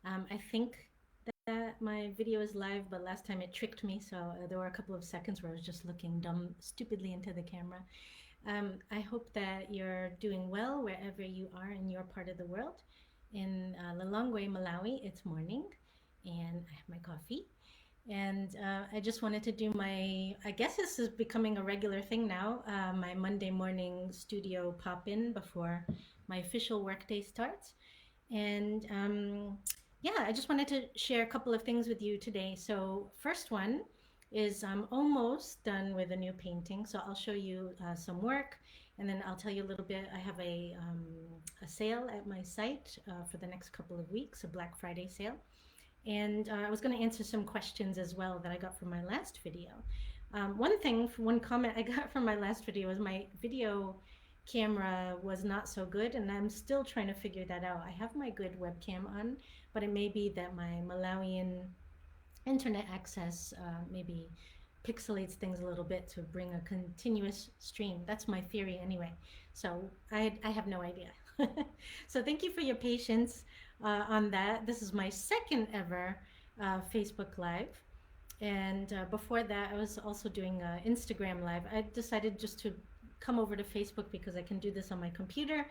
I think that my video is live, but last time it tricked me, so there were a couple of seconds where I was just looking dumb, stupidly into the camera. I hope that you're doing well wherever you are in your part of the world. In Lilongwe, Malawi, it's morning, and I have my coffee. And I just wanted to do my, I guess this is becoming a regular thing now, my Monday morning studio pop-in before my official workday starts. And yeah, I just wanted to share a couple of things with you today. So first one is I'm almost done with a new painting. So I'll show you some work, and then I'll tell you a little bit. I have a sale at my site for the next couple of weeks, a Black Friday sale. And I was going to answer some questions as well that I got from my last video. One comment I got from my last video was my video camera was not so good, and I'm still trying to figure that out. I have my good webcam on, but it may be that my Malawian internet access maybe pixelates things a little bit to bring a continuous stream. That's my theory anyway. So I have no idea. So thank you for your patience on that. This is my second ever Facebook Live. And before that, I was also doing Instagram Live. I decided just to come over to Facebook because I can do this on my computer.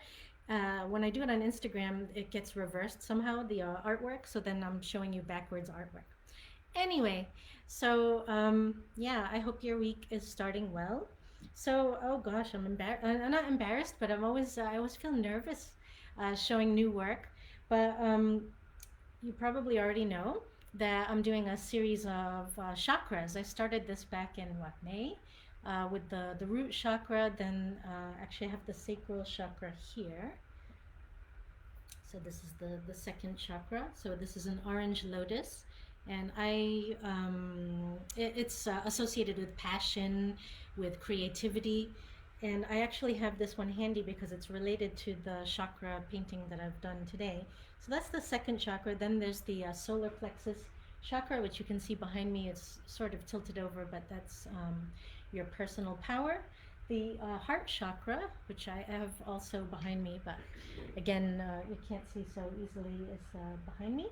When I do it on Instagram, it gets reversed somehow, the artwork. So then I'm showing you backwards artwork. Anyway, so yeah, I hope your week is starting well. So, oh gosh, I'm embarrassed. I'm not embarrassed, but I always feel nervous showing new work. But you probably already know that I'm doing a series of chakras. I started this back in what, May, with the root chakra. Then actually I have the sacral chakra here. So this is the second chakra. So this is an orange lotus, and it's associated with passion, with creativity. And I actually have this one handy because it's related to the chakra painting that I've done today. So that's the second chakra. Then there's the solar plexus chakra, which you can see behind me. It's sort of tilted over, but that's your personal power. The heart chakra, which I have also behind me, but again, you can't see so easily, is behind me.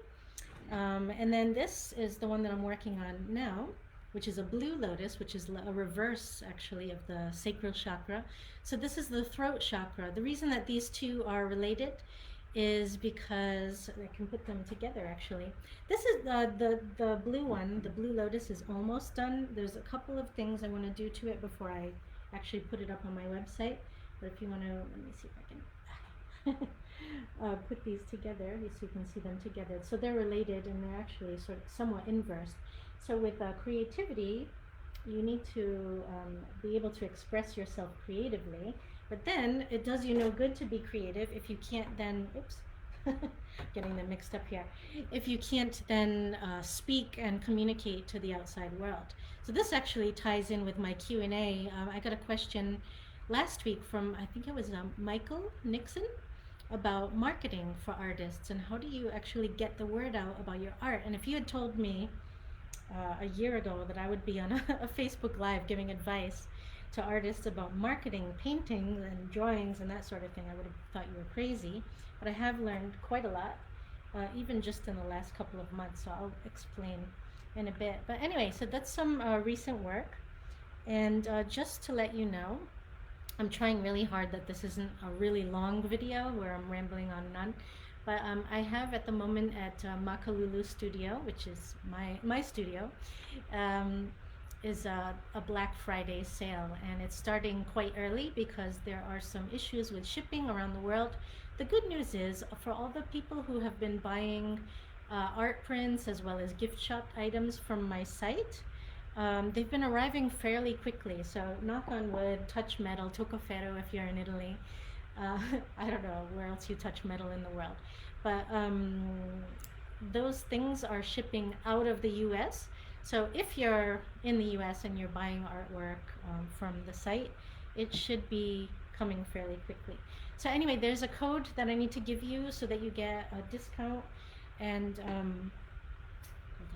And then this is the one that I'm working on now, which is a blue lotus, which is a reverse actually of the sacral chakra. So this is the throat chakra. The reason that these two are related is because I can put them together actually. This is the blue one, the blue lotus is almost done. There's a couple of things I want to do to it before I actually put it up on my website. But if you want to, let me see if I can put these together so you can see them together. So they're related and they're actually sort of somewhat inverse. So with creativity, you need to be able to express yourself creatively, but then it does you no good to be creative if you can't then, oops, getting them mixed up here, if you can't then speak and communicate to the outside world. So this actually ties in with my Q&A. I got a question last week from, I think it was Michael Nixon, about marketing for artists and how do you actually get the word out about your art. And if you had told me a year ago that I would be on a Facebook Live giving advice to artists about marketing paintings and drawings and that sort of thing, I would have thought you were crazy. But I have learned quite a lot, even just in the last couple of months, so I'll explain in a bit. But anyway, so that's some recent work. And just to let you know, I'm trying really hard that this isn't a really long video where I'm rambling on and on. But I have at the moment at Makalulu Studio, which is my studio, is a Black Friday sale. And it's starting quite early because there are some issues with shipping around the world. The good news is for all the people who have been buying art prints as well as gift shop items from my site, they've been arriving fairly quickly. So knock on wood, touch metal, tocco ferro if you're in Italy. I don't know where else you touch metal in the world, but those things are shipping out of the US. So if you're in the US and you're buying artwork from the site, it should be coming fairly quickly. So anyway, there's a code that I need to give you so that you get a discount. And hold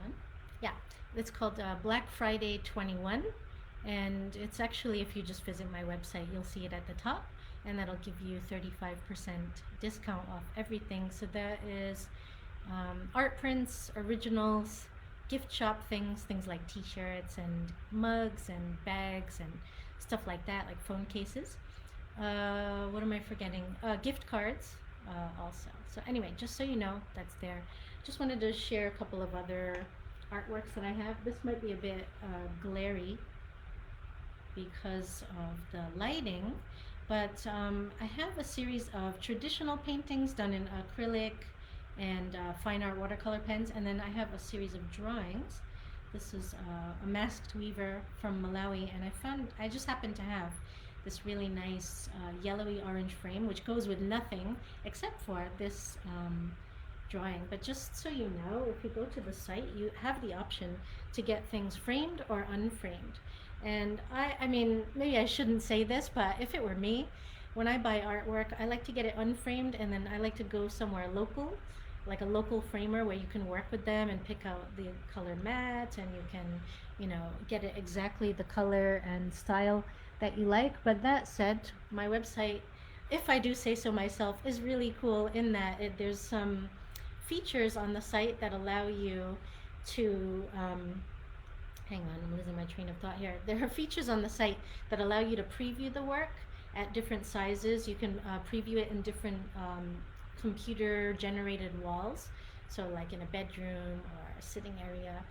on. Yeah, it's called Black Friday 21. And it's actually, if you just visit my website, you'll see it at the top. And that'll give you 35% discount off everything. So that is art prints, originals, gift shop things, things like t-shirts and mugs and bags and stuff like that, like phone cases. What am I forgetting? Gift cards also. So anyway, just so you know, that's there. Just wanted to share a couple of other artworks that I have. This might be a bit glary because of the lighting, but I have a series of traditional paintings done in acrylic and fine art watercolor pens, and then I have a series of drawings. This is a masked weaver from Malawi, and I just happened to have this really nice yellowy orange frame, which goes with nothing except for this drawing. But just so you know, if you go to the site, you have the option to get things framed or unframed. And I mean, maybe I shouldn't say this, but if it were me, when I buy artwork, I like to get it unframed, and then I like to go somewhere local, like a local framer where you can work with them and pick out the color mats, and you can, you know, get it exactly the color and style that you like. But that said, my website, if I do say so myself, is really cool in that there's some features on the site that allow you to hang on, I'm losing my train of thought here. There are features on the site that allow you to preview the work at different sizes. You can preview it in different computer generated walls, so like in a bedroom or a sitting area.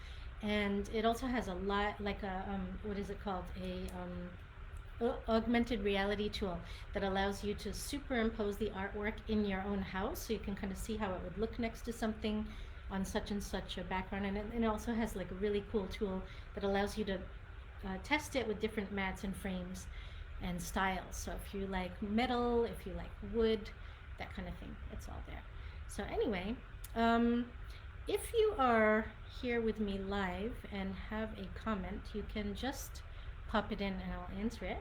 And it also has a lot, like a what is it called, a augmented reality tool that allows you to superimpose the artwork in your own house, so you can kind of see how it would look next to something on such and such a background. And it also has like a really cool tool that allows you to test it with different mats and frames and styles. So if you like metal, if you like wood, that kind of thing, it's all there. So anyway, if you are here with me live and have a comment, you can just pop it in and I'll answer it.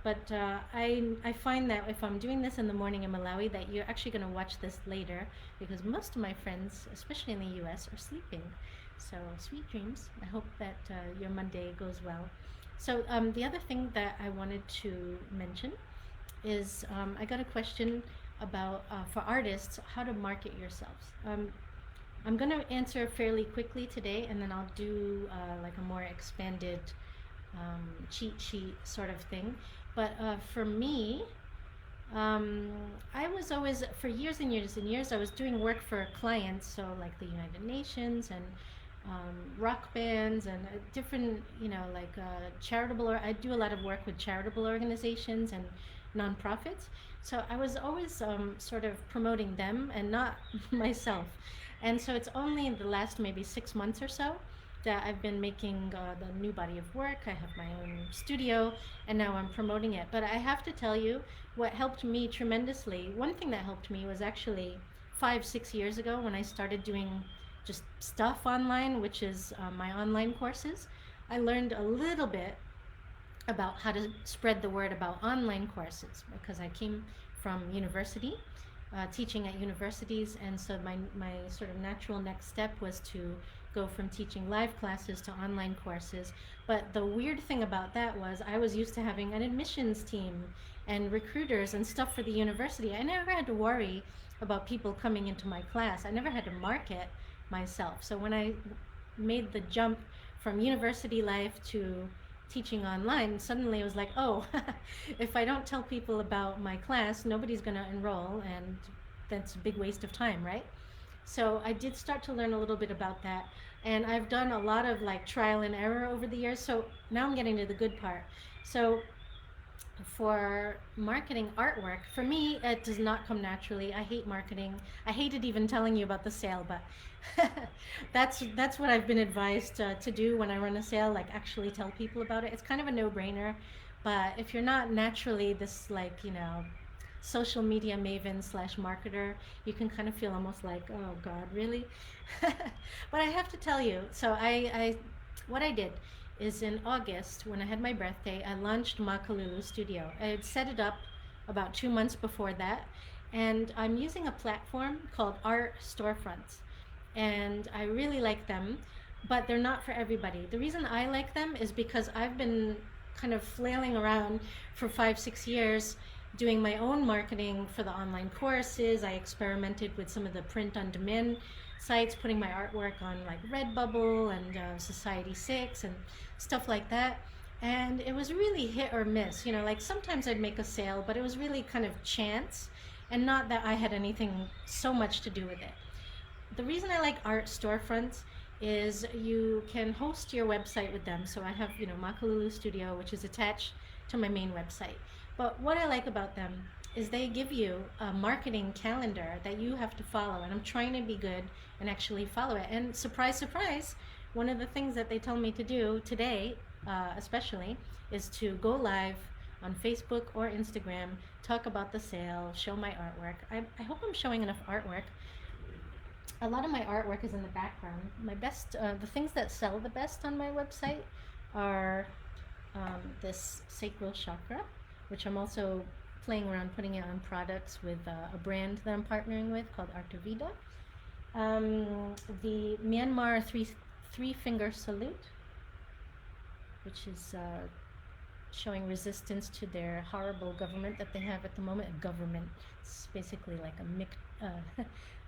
But I find that if I'm doing this in the morning in Malawi, that you're actually going to watch this later, because most of my friends, especially in the US, are sleeping. So sweet dreams. I hope that your Monday goes well. So the other thing that I wanted to mention is I got a question about, for artists, how to market yourselves. I'm going to answer fairly quickly today, and then I'll do like a more expanded cheat sheet sort of thing. But for me, I was always, for years and years and years, I was doing work for clients, so like the United Nations and rock bands and different, you know, like charitable, or I do a lot of work with charitable organizations and nonprofits. So I was always sort of promoting them and not myself. And so it's only in the last maybe 6 months or so that I've been making the new body of work. I have my own studio, and now I'm promoting it. But I have to tell you, what helped me tremendously, one thing that helped me was actually 5-6 years ago when I started doing just stuff online, which is my online courses. I learned a little bit about how to spread the word about online courses, because I came from university, teaching at universities, and so my sort of natural next step was to go from teaching live classes to online courses. But the weird thing about that was I was used to having an admissions team and recruiters and stuff for the university. I never had to worry about people coming into my class. I never had to market myself. So when I made the jump from university life to teaching online, suddenly it was like, oh, if I don't tell people about my class, nobody's going to enroll, and that's a big waste of time, right? So I did start to learn a little bit about that, and I've done a lot of like trial and error over the years. So now I'm getting to the good part. So for marketing artwork, for me, it does not come naturally. I hate marketing. I hated even telling you about the sale, but that's what I've been advised to do when I run a sale, like actually tell people about it. It's kind of a no-brainer, but if you're not naturally this, like, you know, social media maven slash marketer, you can kind of feel almost like, oh God, really? But I have to tell you, so what I did is in August, when I had my birthday, I launched Makalulu Studio. I had set it up about 2 months before that, and I'm using a platform called Art Storefronts, and I really like them, but they're not for everybody. The reason I like them is because I've been kind of flailing around for 5-6 years doing my own marketing for the online courses. I experimented with some of the print on demand sites, putting my artwork on like Redbubble and Society 6 and stuff like that. And it was really hit or miss. Like sometimes I'd make a sale, but it was really kind of chance and not that I had anything so much to do with it. The reason I like art storefronts is you can host your website with them. So I have, Makalulu Studio, which is attached to my main website. But what I like about them is they give you a marketing calendar that you have to follow. And I'm trying to be good and actually follow it. And surprise, surprise, one of the things that they tell me to do today, especially, is to go live on Facebook or Instagram, talk about the sale, show my artwork. I hope I'm showing enough artwork. A lot of my artwork is in the background. My best, the things that sell the best on my website are this sacral chakra, which I'm also playing around putting it on products with a brand that I'm partnering with called Artavida. The Myanmar three finger salute, which is showing resistance to their horrible government that they have at the moment. A government, it's basically like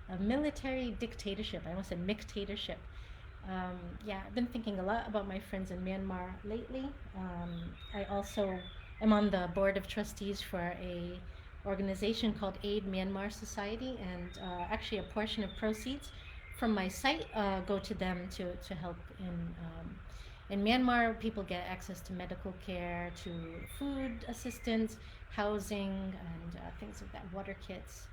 a military dictatorship. I almost said dictatorship. Yeah, I've been thinking a lot about my friends in Myanmar lately. I also am on the board of trustees for a organization called Aid Myanmar Society, and actually a portion of proceeds from my site go to them to help in Myanmar. People get access to medical care, to food assistance, housing, and things like that, water kits.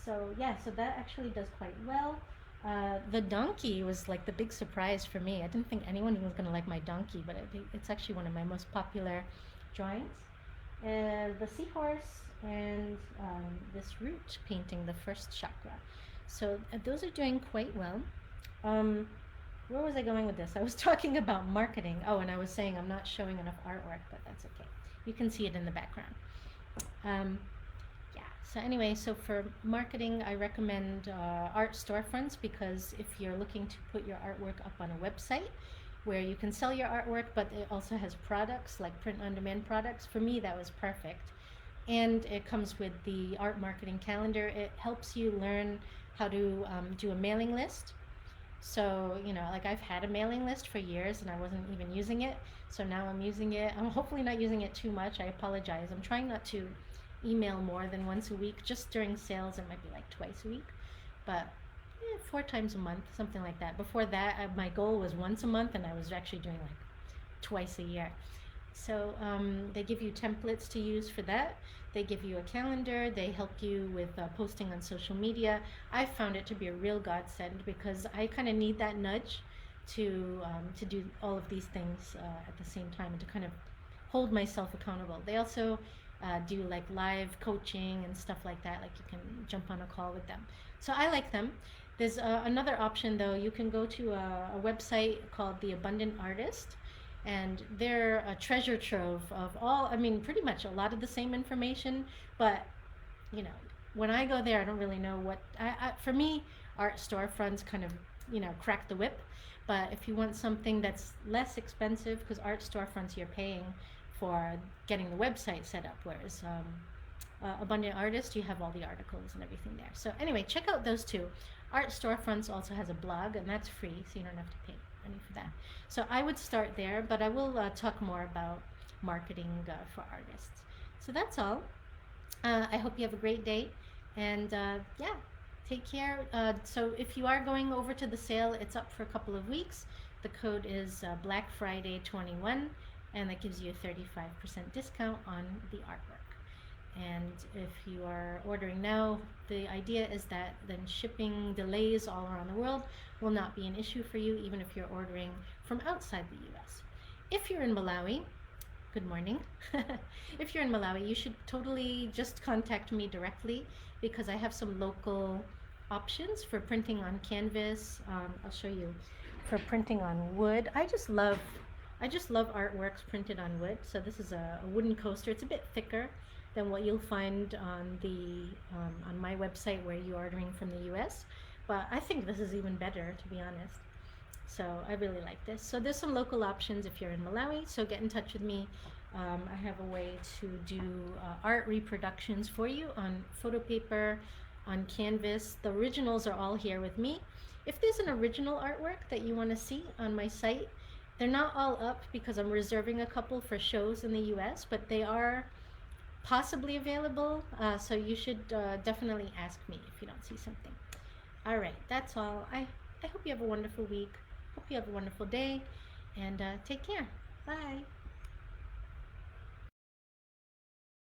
So yeah, so that actually does quite well. The donkey was like the big surprise for me. I didn't think anyone was going to like my donkey, but it's actually one of my most popular drawings. The seahorse and this root painting, the first chakra. So those are doing quite well. Where was I going with this? I was talking about marketing. Oh, and I was saying I'm not showing enough artwork, but that's okay. You can see it in the background. Yeah, so anyway, so for marketing, I recommend art storefronts, because if you're looking to put your artwork up on a website where you can sell your artwork, but it also has products like print-on-demand products, for me that was perfect. And it comes with the art marketing calendar. It helps you learn how to do a mailing list. So, like I've had a mailing list for years and I wasn't even using it. So now I'm using it. I'm hopefully not using it too much. I apologize. I'm trying not to email more than once a week. Just during sales, it might be like twice a week. But 4 times a month, something like that. Before that, my goal was once a month, and I was actually doing like twice a year. So they give you templates to use for that. They give you a calendar. They help you with posting on social media. I found it to be a real godsend, because I kind of need that nudge to do all of these things at the same time, and to kind of hold myself accountable. They also do like live coaching and stuff like that. Like you can jump on a call with them. So I like them. There's another option though. You can go to a website called The Abundant Artist, and they're a treasure trove of pretty much a lot of the same information, but when I go there, I don't really know what, for me, art storefronts kind of, crack the whip. But if you want something that's less expensive, because art storefronts, you're paying for getting the website set up, whereas Abundant Artist, you have all the articles and everything there. So anyway, check out those two. Art Storefronts also has a blog, and that's free, so you don't have to pay money for that. So I would start there, but I will talk more about marketing for artists. So that's all. I hope you have a great day, and yeah, take care. So if you are going over to the sale, it's up for a couple of weeks. The code is Black Friday 21, and that gives you a 35% discount on the artwork. And if you are ordering now, the idea is that then shipping delays all around the world will not be an issue for you, even if you're ordering from outside the US. If you're in Malawi, good morning. If you're in Malawi, you should totally just contact me directly, because I have some local options for printing on canvas. I'll show you. For printing on wood, I just love artworks printed on wood. So this is a wooden coaster. It's a bit thicker than what you'll find on on my website where you're ordering from the US, but I think this is even better, to be honest. So I really like this. So there's some local options if you're in Malawi, so get in touch with me. I have a way to do art reproductions for you on photo paper, on canvas. The originals are all here with me. If there's an original artwork that you want to see on my site, they're not all up because I'm reserving a couple for shows in the US, but they are possibly available. So you should definitely ask me if you don't see something. All right, that's all. I hope you have a wonderful week. Hope you have a wonderful day, and take care. Bye.